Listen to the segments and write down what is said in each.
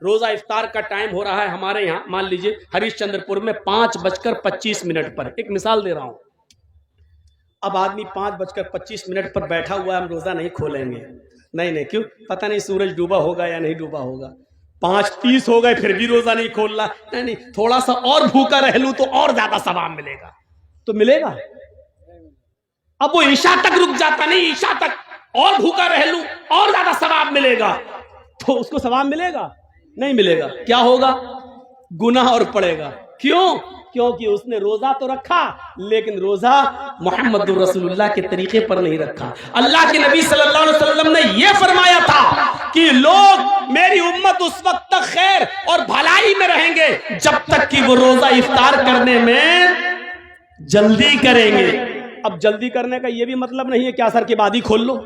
روزہ افطار کا ٹائم ہو رہا ہے ہمارے یہاں، مان لیجئے ہریش چندر پور میں 5:25 پر، ایک مثال دے رہا ہوں۔ اب آدمی 5:25 پر بیٹھا ہوا ہے، ہم روزہ نہیں کھولیں گے، نہیں کیوں؟ پتہ نہیں سورج ڈوبا ہوگا یا نہیں ڈوبا ہوگا، 5:30 ہو گئے پھر بھی روزہ نہیں کھولنا، نہیں تھوڑا سا اور بھوکا رہ لوں تو اور زیادہ ثواب ملے گا، تو ملے گا؟ اب وہ عشاء تک رک جاتا، نہیں عشاء تک اور بھوکا رہ لوں اور زیادہ ثواب ملے گا، تو اس کو ثواب ملے گا؟ نہیں ملے گا۔ کیا ہوگا؟ گناہ اور پڑے گا۔ کیوں؟ کیونکہ اس نے روزہ تو رکھا لیکن روزہ محمد رسول اللہ کے طریقے پر نہیں رکھا۔ اللہ کے نبی صلی اللہ علیہ وسلم نے یہ فرمایا تھا کہ لوگ میری امت اس وقت تک خیر اور بھلائی میں رہیں گے جب تک کہ وہ روزہ افطار کرنے میں جلدی کریں گے۔ اب جلدی کرنے کا یہ بھی مطلب نہیں ہے کہ عصر کے بعد ہی کھول لو۔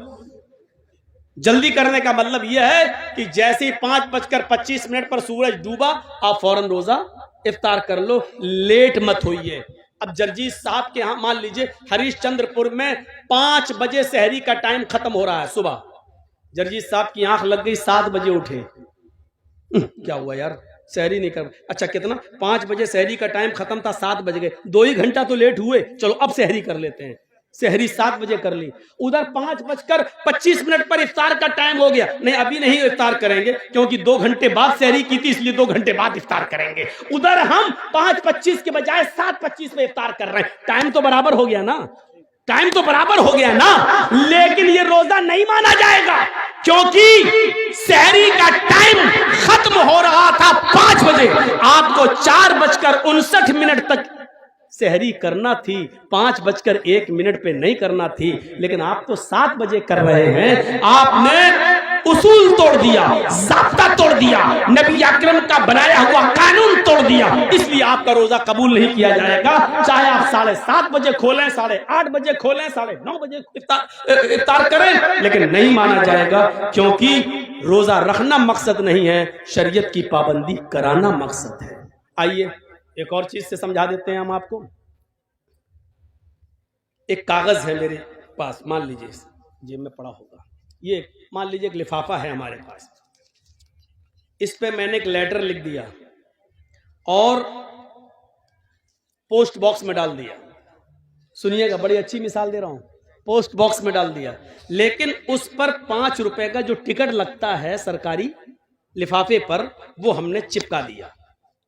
جلدی کرنے کا مطلب یہ ہے کہ جیسے ہی 5:25 پر سورج ڈوبا آپ فوراً روزہ افطار کر لو، لیٹ مت ہوئیے۔ اب جرجیت صاحب کے ہاں مان لیجئے ہریش چندر پور میں 5 بجے سحری کا ٹائم ختم ہو رہا ہے صبح، جرجیت صاحب کی آنکھ لگ گئی، 7 بجے اٹھے، کیا ہوا یار سحری نہیں کر، اچھا کتنا 5 بجے سحری کا ٹائم ختم تھا، 7 بج گئے، 2 ہی گھنٹہ تو لیٹ ہوئے، چلو اب سحری کر لیتے ہیں، سحری 7 بجے کر لی، ادھر 5:25 پر افطار کا ٹائم ہو گیا، نہیں ابھی نہیں افطار کریں گے کیونکہ 2 گھنٹے بعد سحری کی تھی اس لیے 2 گھنٹے بعد افطار کریں گے، ادھر ہم 5:25 کے بجائے 7:25 پہ افطار کر رہے ہیں، ٹائم تو برابر ہو گیا نا، ٹائم تو برابر ہو گیا نا، لیکن یہ روزہ نہیں مانا جائے گا کیونکہ سحری کا ٹائم ختم ہو رہا تھا 5 بجے، آپ کو 4:59 تک سحری کرنا تھی، 5:01 پہ نہیں کرنا تھی، لیکن آپ تو 7 بجے کر رہے ہیں، آپ نے اصول توڑ دیا، ضابطہ توڑ دیا، نبی اکرم کا بنایا ہوا قانون توڑ دیا، اس لیے آپ کا روزہ قبول نہیں کیا جائے گا، چاہے آپ 7:30 بجے کھولیں، 8:30 بجے کھولیں، 9:30 بجے افطار کریں، لیکن نہیں مانا جائے گا کیونکہ روزہ رکھنا مقصد نہیں ہے، شریعت کی پابندی کرانا مقصد ہے۔ آئیے ایک اور چیز سے سمجھا دیتے ہیں ہم آپ کو۔ ایک کاغذ ہے میرے پاس، مان لیجئے جیب میں پڑا ہوگا، یہ مان لیجئے ایک لفافہ ہے ہمارے پاس، اس پہ میں نے ایک لیٹر لکھ دیا اور پوسٹ باکس میں ڈال دیا، سنیے گا بڑی اچھی مثال دے رہا ہوں، پوسٹ باکس میں ڈال دیا، لیکن اس پر 5 روپے کا جو ٹکٹ لگتا ہے سرکاری لفافے پر وہ ہم نے چپکا دیا،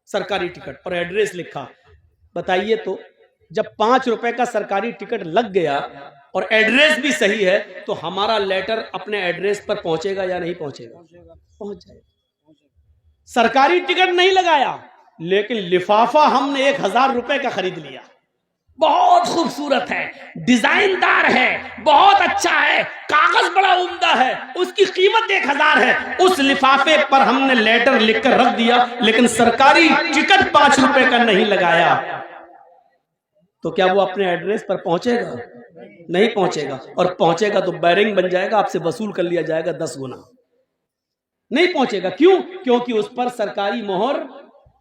سرکاری ٹکٹ اور ایڈریس لکھا۔ بتائیے تو جب 5 روپے کا سرکاری ٹکٹ لگ گیا اور ایڈریس بھی صحیح ہے تو ہمارا لیٹر اپنے ایڈریس پر پہنچے گا یا نہیں پہنچے گا؟ پہنچ جائے گا۔ سرکاری ٹکٹ نہیں لگایا لیکن لفافہ ہم نے 1000 روپے کا خرید لیا، بہت خوبصورت ہے، ڈیزائن دار ہے، بہت اچھا ہے، کاغذ بڑا عمدہ ہے، اس کی قیمت 1000 ہے، اس لفافے پر ہم نے لیٹر لکھ کر رکھ دیا لیکن سرکاری ٹکٹ 5 روپے کا نہیں لگایا، تو کیا وہ اپنے ایڈریس پر پہنچے گا؟ نہیں پہنچے گا، اور پہنچے گا تو بیرنگ بن جائے گا، آپ سے وصول کر لیا جائے گا 10 گنا، نہیں پہنچے گا۔ کیوں؟ کیونکہ اس پر سرکاری مہر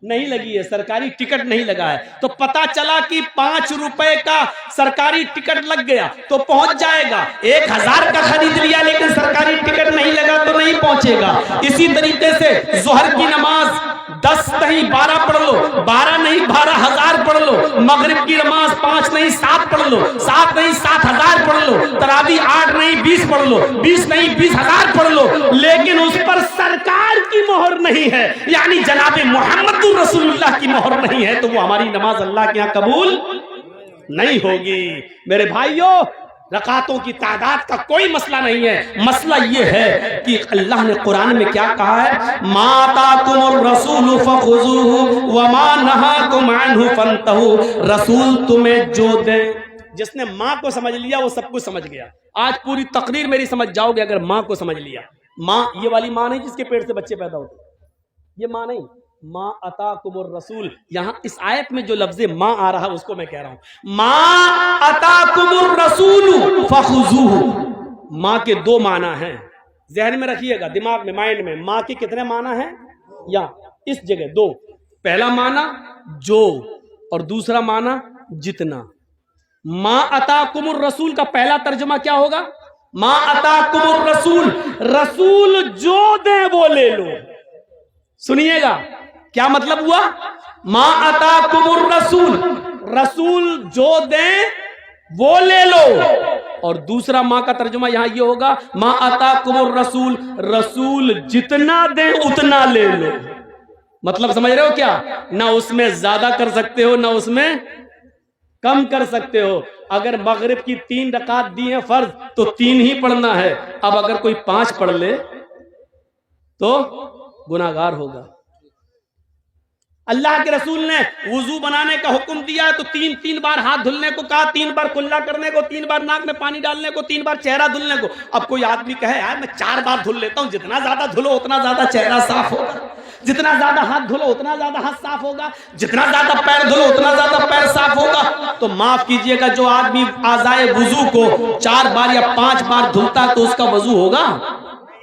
نہیں لگی ہے، سرکاری ٹکٹ نہیں لگا ہے، تو پتا چلا کہ 5 روپے کا سرکاری ٹکٹ لگ گیا تو پہنچ جائے گا، 1000 کا خرید لیا لیکن سرکاری ٹکٹ نہیں لگا تو نہیں پہنچے گا۔ اسی طریقے سے ظہر کی نماز 10 نہیں 12 پڑھ لو، 12 نہیں 12,000 پڑھ لو، مغرب کی نماز 5 نہیں 7 پڑھ لو، 7 نہیں 7,000 پڑھ لو، تراویح 8 نہیں 20 پڑھ لو، 20 نہیں 20,000 پڑھ لو، لیکن اس پر سرکار کی مہر نہیں ہے، یعنی جناب محمد رسول اللہ کی مہر نہیں ہے، تو وہ ہماری نماز اللہ کے یہاں قبول نہیں ہوگی۔ میرے بھائیوں، رکعتوں کی تعداد کا کوئی مسئلہ نہیں ہے، مسئلہ یہ ہے کہ اللہ نے قرآن میں کیا کہا ہے، ما آتاکم الرسول فخذوہ وما نہاکم عنہ فانتہوا، رسول تمہیں جو دے، جس نے ماں کو سمجھ لیا وہ سب کچھ سمجھ گیا۔ آج پوری تقریر میری سمجھ جاؤ گے اگر ماں کو سمجھ لیا۔ ماں یہ والی ماں نہیں جس کے پیٹ سے بچے پیدا ہوتے، یہ ماں نہیں، ما اتاکم الرسول، یہاں اس آیت میں جو لفظ ماں آ رہا ہے اس کو میں کہہ رہا ہوں، ما اتاکم الرسول فخذوہ، ماں کے 2 معنی ہیں، ذہن میں رکھیے گا، دماغ میں، مائنڈ میں، ماں کے کتنے معنی ہیں؟ یا اس جگہ 2، پہلا معنی جو اور دوسرا معنی جتنا۔ ما اتاکم الرسول کا پہلا ترجمہ کیا ہوگا؟ ما اتاکم الرسول، رسول جو دیں وہ لے لو، سنیے گا کیا مطلب ہوا؟ ما اتاکم الرسول، رسول جو دیں وہ لے لو. اور دوسرا ماں کا ترجمہ یہاں یہ ہوگا ما اتاکم الرسول، رسول جتنا دیں اتنا لے لو. مطلب سمجھ رہے ہو کیا؟ نہ اس میں زیادہ کر سکتے ہو نہ اس میں کم کر سکتے ہو. اگر مغرب کی 3 رکعت دی ہیں فرض تو 3 ہی پڑھنا ہے. اب اگر کوئی 5 پڑھ لے تو گناہگار ہوگا. اللہ کے رسول نے وضو بنانے کا حکم دیا ہے تو 3 بار ہاتھ دھلنے کو کہا، 3 بار کلا کرنے کو، 3 بار ناک میں پانی ڈالنے کو، 3 بار چہرہ دھلنے کو. اب کوئی آدمی کہے یار میں 4 بار دھل لیتا ہوں، جتنا زیادہ دھلو اتنا زیادہ چہرہ صاف ہوگا، جتنا زیادہ ہاتھ دھلو اتنا زیادہ ہاتھ صاف ہوگا، جتنا زیادہ پیر دھلو اتنا زیادہ پیر صاف ہوگا. تو معاف کیجئے گا، جو آدمی اعضائے وضو کو 4 بار یا 5 بار دھلتا تو اس کا وضو ہوگا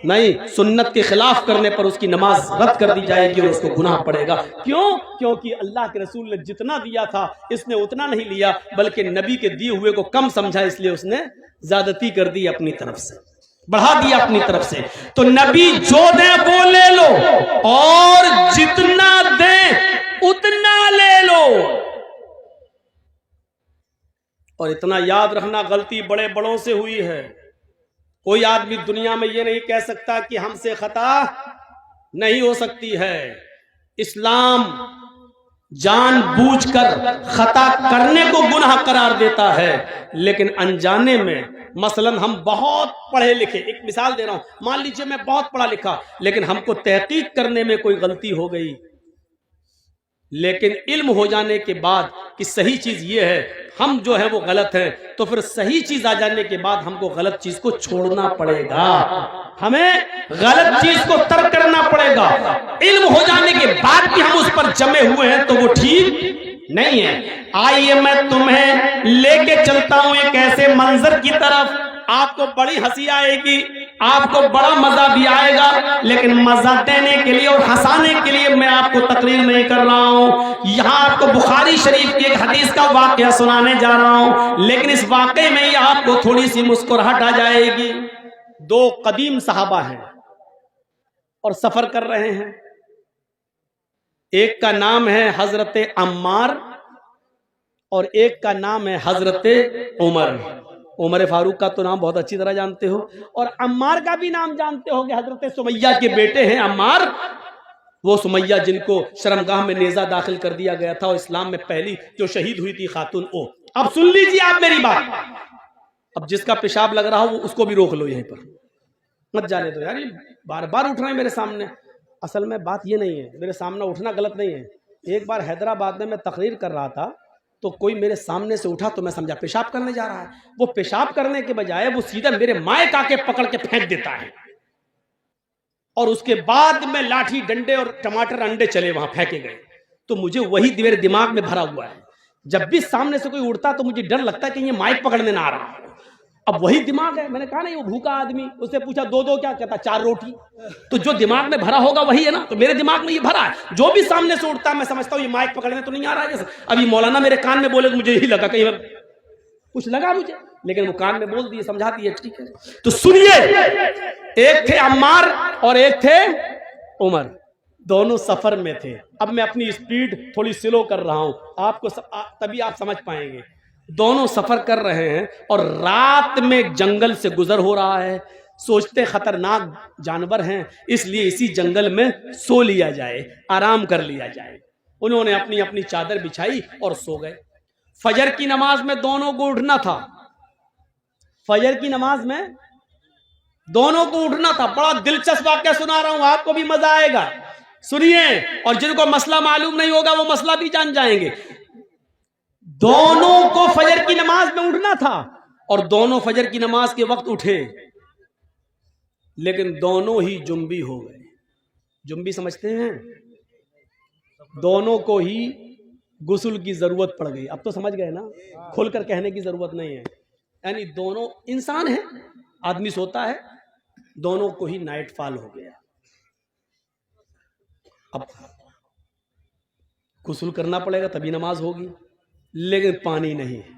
نہیں. سنت کے خلاف کرنے پر اس کی نماز رد کر دی جائے گی اور اس کو گناہ پڑے گا. کیوں؟ کیونکہ اللہ کے رسول نے جتنا دیا تھا اس نے اتنا نہیں لیا، بلکہ نبی کے دیے ہوئے کو کم سمجھا، اس لیے اس نے زیادتی کر دی، اپنی طرف سے بڑھا دیا اپنی طرف سے. تو نبی جو دیں وہ لے لو اور جتنا دیں اتنا لے لو. اور اتنا یاد رکھنا، غلطی بڑے بڑوں سے ہوئی ہے. کوئی آدمی دنیا میں یہ نہیں کہہ سکتا کہ ہم سے خطا نہیں ہو سکتی ہے. اسلام جان بوجھ کر خطا کرنے کو گناہ قرار دیتا ہے، لیکن انجانے میں، مثلا ہم بہت پڑھے لکھے، ایک مثال دے رہا ہوں، مان لیجئے میں بہت پڑھا لکھا لیکن ہم کو تحقیق کرنے میں کوئی غلطی ہو گئی، لیکن علم ہو جانے کے بعد کہ صحیح چیز یہ ہے، ہم جو ہے وہ غلط ہیں، تو پھر صحیح چیز آ جانے کے بعد ہم کو غلط چیز کو چھوڑنا پڑے گا، ہمیں غلط چیز کو ترک کرنا پڑے گا. علم ہو جانے کے بعد بھی ہم اس پر جمے ہوئے ہیں تو وہ ٹھیک نہیں ہے. آئیے میں تمہیں لے کے چلتا ہوں ایک ایسے منظر کی طرف، آپ کو بڑی ہنسی آئے گی، آپ کو بڑا مزہ بھی آئے گا، لیکن مزہ دینے کے لیے اور ہنسانے کے لیے میں آپ کو تقریر نہیں کر رہا ہوں. یہاں آپ کو بخاری شریف کی ایک حدیث کا واقعہ سنانے جا رہا ہوں، لیکن اس واقعے میں یہ آپ کو تھوڑی سی مسکراہٹ آ جائے گی. 2 قدیم صحابہ ہیں اور سفر کر رہے ہیں. ایک کا نام ہے حضرت عمار اور ایک کا نام ہے حضرت عمر. عمر فاروق کا تو نام بہت اچھی طرح جانتے ہو، اور عمار کا بھی نام جانتے ہو کہ حضرت سمیہ کے بیٹے ہیں عمار. وہ سمیہ جن کو شرمگاہ میں نیزہ داخل کر دیا گیا تھا اور اسلام میں پہلی جو شہید ہوئی تھی خاتون وہ. اب سن لیجیے آپ میری بات، اب جس کا پیشاب لگ رہا ہو اس کو بھی روک لو، یہیں پر مت جانے دو. یار یہ بار بار اٹھ رہے ہیں میرے سامنے. اصل میں بات یہ نہیں ہے، میرے سامنے اٹھنا غلط نہیں ہے. ایک بار حیدرآباد میں تقریر کر رہا تھا تو کوئی میرے سامنے سے اٹھا تو میں سمجھا پیشاب کرنے جا رہا ہے. وہ پیشاب کرنے کے بجائے وہ سیدھا میرے مائک آ کے پکڑ کے پھینک دیتا ہے، اور اس کے بعد میں لاٹھی ڈنڈے اور ٹماٹر انڈے چلے وہاں پھینکے گئے. تو مجھے وہی میرے دماغ میں بھرا ہوا ہے، جب بھی سامنے سے کوئی اڑتا تو مجھے ڈر لگتا ہے کہ یہ مائک پکڑنے نہ آ رہا. اب وہی دماغ ہے. میں نے کہا نہیں وہ بھوکا آدمی، اس سے پوچھا 2 کیا کہتا 4 روٹی. تو جو دماغ میں بھرا ہوگا وہی ہے نا. تو میرے دماغ میں یہ بھرا ہے، جو بھی سامنے سے اٹھتا ہے میں سمجھتا ہوں یہ مائک پکڑنے تو نہیں آ رہا ہے. جیسے ابھی مولانا میرے کان میں بولے تو مجھے یہی لگا، کہیں کچھ لگا مجھے، لیکن وہ کان میں بول دیے، سمجھا دیے، ٹھیک ہے. تو سنیے، ایک تھے عمار اور ایک تھے عمر، دونوں سفر میں تھے. اب میں اپنی سپیڈ تھوڑی سلو کر رہا ہوں آپ کو، تبھی آپ سمجھ پائیں گے. دونوں سفر کر رہے ہیں اور رات میں جنگل سے گزر ہو رہا ہے. سوچتے خطرناک جانور ہیں، اس لیے اسی جنگل میں سو لیا جائے، آرام کر لیا جائے. انہوں نے اپنی اپنی چادر بچھائی اور سو گئے. فجر کی نماز میں دونوں کو اٹھنا تھا. فجر کی نماز میں دونوں کو اٹھنا تھا. بڑا دلچسپ واقعہ سنا رہا ہوں، آپ کو بھی مزہ آئے گا، سنیے. اور جن کو مسئلہ معلوم نہیں ہوگا وہ مسئلہ بھی جان جائیں گے. دونوں کو فجر کی نماز میں اٹھنا تھا اور دونوں فجر کی نماز کے وقت اٹھے، لیکن دونوں ہی جنبی ہو گئے. جنبی سمجھتے ہیں؟ دونوں کو ہی غسل کی ضرورت پڑ گئی. اب تو سمجھ گئے نا، کھل کر کہنے کی ضرورت نہیں ہے. یعنی دونوں انسان ہیں، آدمی سوتا ہے، دونوں کو ہی نائٹ فال ہو گیا. اب غسل کرنا پڑے گا تبھی نماز ہوگی، لیکن پانی نہیں ہے.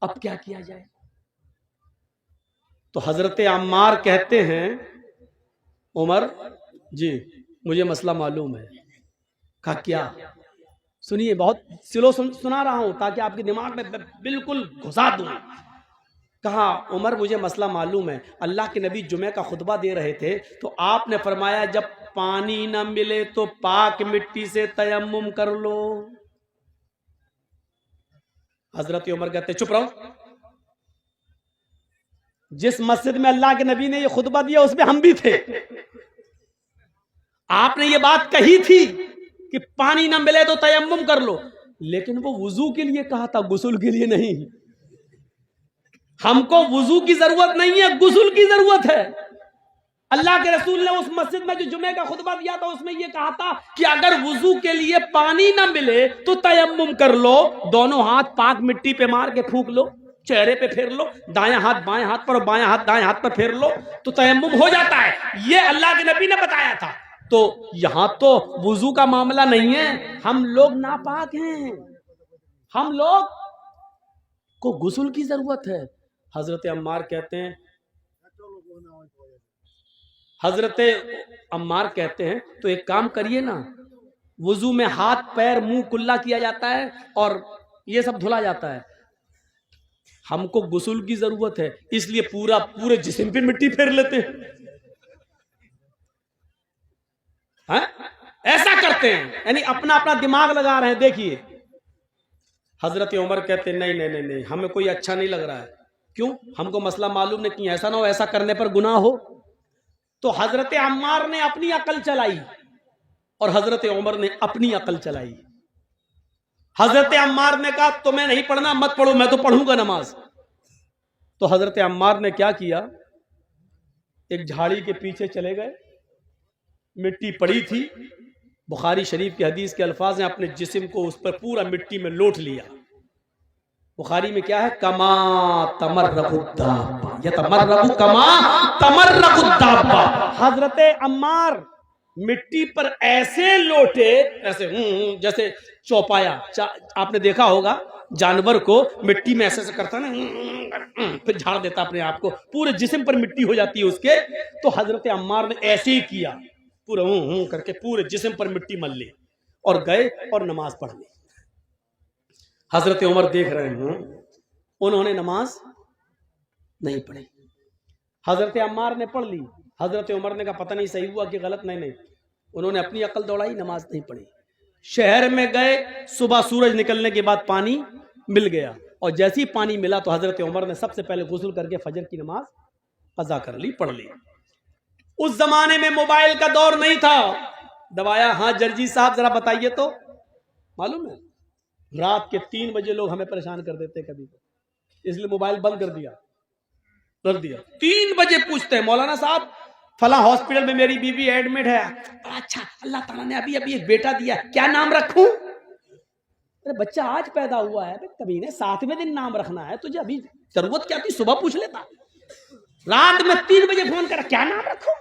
اب کیا کیا جائے؟ تو حضرت عمار کہتے ہیں عمر جی مجھے مسئلہ معلوم ہے. کہا کیا؟ سنیے، بہت سلو سنا رہا ہوں تاکہ آپ کے دماغ میں بالکل گھسا دوں. کہا عمر مجھے مسئلہ معلوم ہے. اللہ کے نبی جمعہ کا خطبہ دے رہے تھے تو آپ نے فرمایا جب پانی نہ ملے تو پاک مٹی سے تیمم کر لو. حضرت عمر کہتے چپ رہو، جس مسجد میں اللہ کے نبی نے یہ خطبہ دیا اس میں ہم بھی تھے. آپ نے یہ بات کہی تھی کہ پانی نہ ملے تو تیمم کر لو، لیکن وہ وضو کے لیے کہا تھا، غسل کے لیے نہیں. ہم کو وضو کی ضرورت نہیں ہے، غسل کی ضرورت ہے. اللہ کے رسول نے اس مسجد میں جو جمعے کا خطبہ دیا تھا اس میں یہ کہا تھا کہ اگر وضو کے لیے پانی نہ ملے تو تیمم کر لو. دونوں ہاتھ پاک مٹی پہ مار کے پھونک لو، چہرے پہ پھیر لو، دائیں ہاتھ بائیں ہاتھ پر اور بائیں ہاتھ دائیں ہاتھ پر پھیر لو تو تیمم ہو جاتا ہے. یہ اللہ کے نبی نے بتایا تھا. تو یہاں تو وضو کا معاملہ نہیں ہے، ہم لوگ ناپاک ہیں، ہم لوگ کو غسل کی ضرورت ہے. حضرت عمار کہتے ہیں تو ایک کام کریے نا، وضو میں ہاتھ پیر منہ کلا کیا جاتا ہے اور یہ سب دھلا جاتا ہے. ہم کو غسل کی ضرورت ہے اس لیے پورے جسم پہ مٹی پھیر لیتے ہیں. ایسا کرتے ہیں، یعنی اپنا دماغ لگا رہے ہیں. دیکھیے حضرت عمر کہتے ہیں نہیں ہمیں کوئی اچھا نہیں لگ رہا ہے. کیوں؟ ہم کو مسئلہ معلوم نہیں، کہ ایسا نہ ہو ایسا کرنے پر گناہ ہو. تو حضرت عمار نے اپنی عقل چلائی اور حضرت عمر نے اپنی عقل چلائی. حضرت عمار نے کہا تمہیں نہیں پڑھنا مت پڑھو، میں تو پڑھوں گا نماز. تو حضرت عمار نے کیا کیا، ایک جھاڑی کے پیچھے چلے گئے، مٹی پڑی تھی، بخاری شریف کی حدیث کے الفاظ ہیں، اپنے جسم کو اس پر پورا مٹی میں لوٹ لیا. بخاری میں کیا ہے، کما تمرق الدابہ یتمرق کما تمرق الدابہ. حضرت عمار مٹی پر ایسے لوٹے، ایسے جیسے چوپایا. آپ نے دیکھا ہوگا جانور کو مٹی میں ایسے کرتا نا، پھر جھاڑ دیتا اپنے آپ کو، پورے جسم پر مٹی ہو جاتی ہے اس کے. تو حضرت عمار نے ایسے ہی کیا، پورا کر کے پورے جسم پر مٹی مل لی اور گئے اور نماز پڑھ لی. حضرت عمر دیکھ رہے ہیں، انہوں نے نماز نہیں پڑھی. حضرت عمار نے پڑھ لی. حضرت عمر نے کہا پتہ نہیں صحیح ہوا کہ غلط. نہیں انہوں نے اپنی عقل دوڑائی، نماز نہیں پڑھی. شہر میں گئے، صبح سورج نکلنے کے بعد پانی مل گیا اور جیسے ہی پانی ملا تو حضرت عمر نے سب سے پہلے غسل کر کے فجر کی نماز قضا کر لی، پڑھ لی. اس زمانے میں موبائل کا دور نہیں تھا. دبایا، ہاں جرجی صاحب ذرا بتائیے تو. معلوم ہے رات کے 3 بجے لوگ ہمیں پریشان کر دیتے کبھی، اس لیے موبائل بند کر دیا. 3 بجے پوچھتے ہیں مولانا صاحب فلاں ہاسپٹل میں میری بیوی ایڈمٹ ہے. اچھا، اللہ تعالیٰ نے ابھی ایک بیٹا دیا، کیا نام رکھوں؟ ارے بچہ آج پیدا ہوا ہے، کبھی نے 7ویں دن نام رکھنا ہے، تجھے ابھی ضرورت کیا تھی؟ صبح پوچھ لیتا. رات میں 3 بجے فون کرا، کیا نام رکھوں؟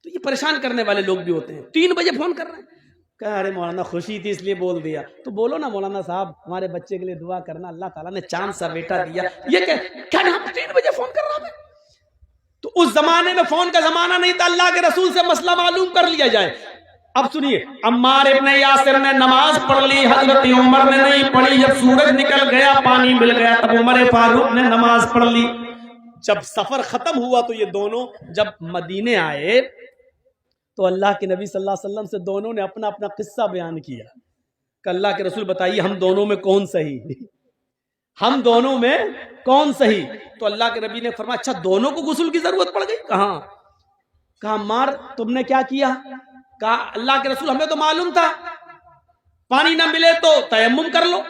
تو یہ پریشان کرنے والے لوگ بھی ہوتے ہیں. 3 بجے فون کر رہے ہیں، کہا ارے مولانا خوشی تھی اس لیے بول دیا. تو بولو نا مولانا صاحب ہمارے بچے کے لیے دعا کرنا، اللہ تعالیٰ نے چاند سا بیٹا دیا. یہ کیا نام 3 بجے فون کر رہا ہے؟ تو اس زمانے میں فون کا زمانہ نہیں تھا، اللہ کے رسول سے مسئلہ معلوم کر لیا جائے. اب سنیے، عمار ابن یاسر نے نماز پڑھ لی، حضرت عمر نے نہیں پڑھی. جب سورج نکل گیا، پانی مل گیا، تب عمر فاروق نے نماز پڑھ لی. جب سفر ختم ہوا تو یہ دونوں جب مدینے آئے تو اللہ کے نبی صلی اللہ علیہ وسلم سے دونوں نے اپنا قصہ بیان کیا کہ اللہ کے رسول بتائیے ہم دونوں میں کون صحیح، ہم دونوں میں کون صحیح. تو اللہ کے نبی نے فرمایا اچھا دونوں کو غسل کی ضرورت پڑ گئی. کہا عمار تم نے کیا کیا؟ کہا اللہ کے رسول ہمیں تو معلوم تھا پانی نہ ملے تو تیمم کر لو.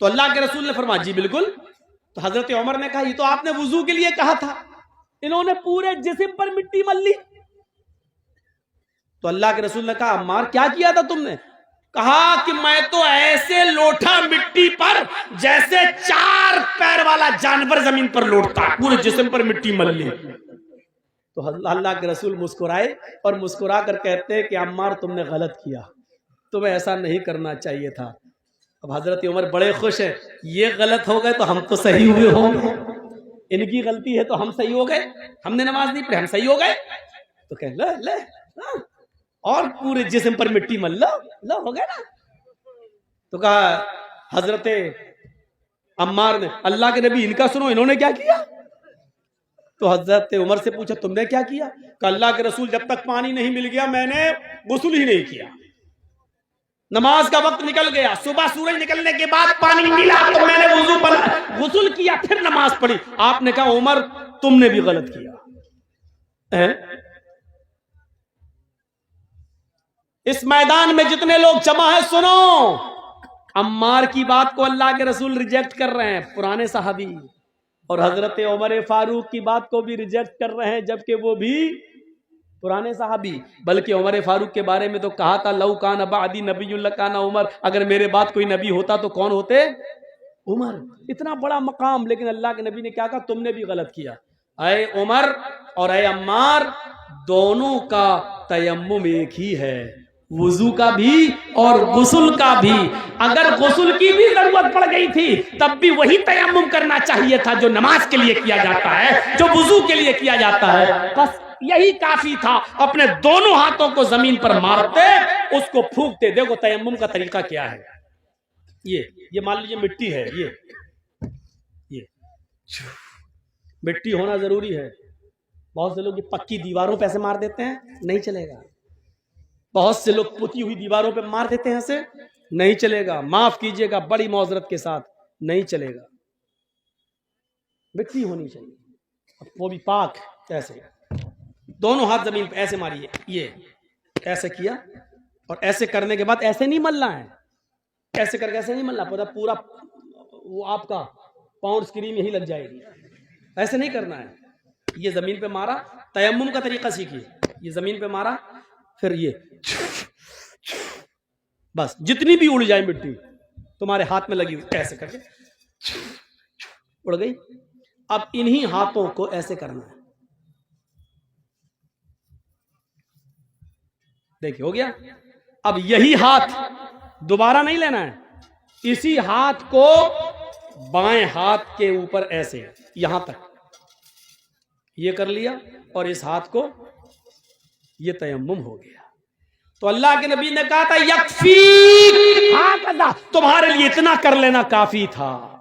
تو اللہ کے رسول نے فرمایا جی بالکل. تو حضرت عمر نے کہا یہ تو آپ نے وضو کے لیے کہا تھا، انہوں نے پورے جسم پر مٹی مل لی. تو اللہ کے رسول نے کہا عمار کیا کیا تھا تم نے؟ کہا کہ میں تو ایسے لوٹا مٹی پر جیسے 4 پیر والا جانور زمین پر لوٹتا، پورے جسم پر مٹی مل لی. تو اللہ کے رسول مسکرائے اور مسکرا کر کہتے کہ عمار تم نے غلط کیا، تمہیں ایسا نہیں کرنا چاہیے تھا. اب حضرت عمر بڑے خوش ہیں، یہ غلط ہو گئے تو ہم تو صحیح ہوئے ہوں گے. ان کی غلطی ہے تو ہم صحیح ہو گئے, ہم نے نماز نہیں پڑھی ہم صحیح ہو گئے. تو کہ لے لے اور پورے جسم پر مٹی مل لو ہو گئے نا. تو کہا حضرت عمار نے, اللہ کے نبی ان کا سنو انہوں نے کیا کیا. تو حضرت عمر سے پوچھا تم نے کیا کیا. کہ اللہ کے رسول جب تک پانی نہیں مل گیا میں نے غسل ہی نہیں کیا. نماز کا وقت نکل گیا, صبح سورج نکلنے کے بعد پانی ملا تو میں نے وضو بنا غسل کیا پھر نماز پڑھی. آپ نے کہا عمر تم نے بھی غلط کیا. اس میدان میں جتنے لوگ جمع ہیں سنو, عمار کی بات کو اللہ کے رسول ریجیکٹ کر رہے ہیں پرانے صحابی, اور حضرت عمر فاروق کی بات کو بھی ریجیکٹ کر رہے ہیں جبکہ وہ بھی پرانے صحابی. بلکہ عمر فاروق کے بارے میں تو کہا تھا لو کان بعدی نبی لکان عمر, اگر میرے بعد کوئی نبی ہوتا تو کون ہوتے عمر. اتنا بڑا مقام, لیکن اللہ کے نبی نے کیا کہا تم نے بھی غلط کیا. اے عمر اور اے عمار دونوں کا تیمم ایک ہی ہے, وضو کا بھی اور غسل کا بھی. اگر غسل کی بھی ضرورت پڑ گئی تھی تب بھی وہی تیمم کرنا چاہیے تھا جو نماز کے لیے کیا جاتا ہے, جو وضو کے لیے کیا جاتا ہے. بس یہی کافی تھا. اپنے دونوں ہاتھوں کو زمین پر مارتے, اس کو پھونکتے. دیکھو تیمم کا طریقہ کیا ہے. یہ مان لیجیے مٹی ہے, یہ مٹی ہونا ضروری ہے. بہت سے لوگ یہ پکی دیواروں پہ ایسے مار دیتے ہیں, نہیں چلے گا. بہت سے لوگ پتی ہوئی دیواروں پہ مار دیتے ہیں ایسے, نہیں چلے گا. معاف کیجئے گا بڑی معذرت کے ساتھ, نہیں چلے گا. مٹی ہونی چاہیے, وہ بھی پاک. ایسے دونوں ہاتھ زمین پہ ایسے ماریے, یہ ایسے کیا, اور ایسے کرنے کے بعد ایسے نہیں ملنا ہے, ایسے کر کے ایسے نہیں ملنا, پورا وہ آپ کا پاؤنڈ کریم یہی لگ جائے گی. ایسے نہیں کرنا ہے. یہ زمین پہ مارا, تیمم کا طریقہ سیکھیے. یہ زمین پہ مارا, پھر یہ بس جتنی بھی اڑ جائے مٹی تمہارے ہاتھ میں لگی ہوئی ایسے کر کے اڑ گئی. اب انہی ہاتھوں کو ایسے کرنا ہے. دیکھیے ہو گیا. اب یہی ہاتھ دوبارہ نہیں لینا ہے, اسی ہاتھ کو بائیں ہاتھ کے اوپر ایسے یہاں تک یہ کر لیا, اور اس ہاتھ کو یہ تیمم ہو گیا. تو اللہ کے نبی نے کہا تھا یکفی, تمہارے لیے اتنا کر لینا کافی تھا.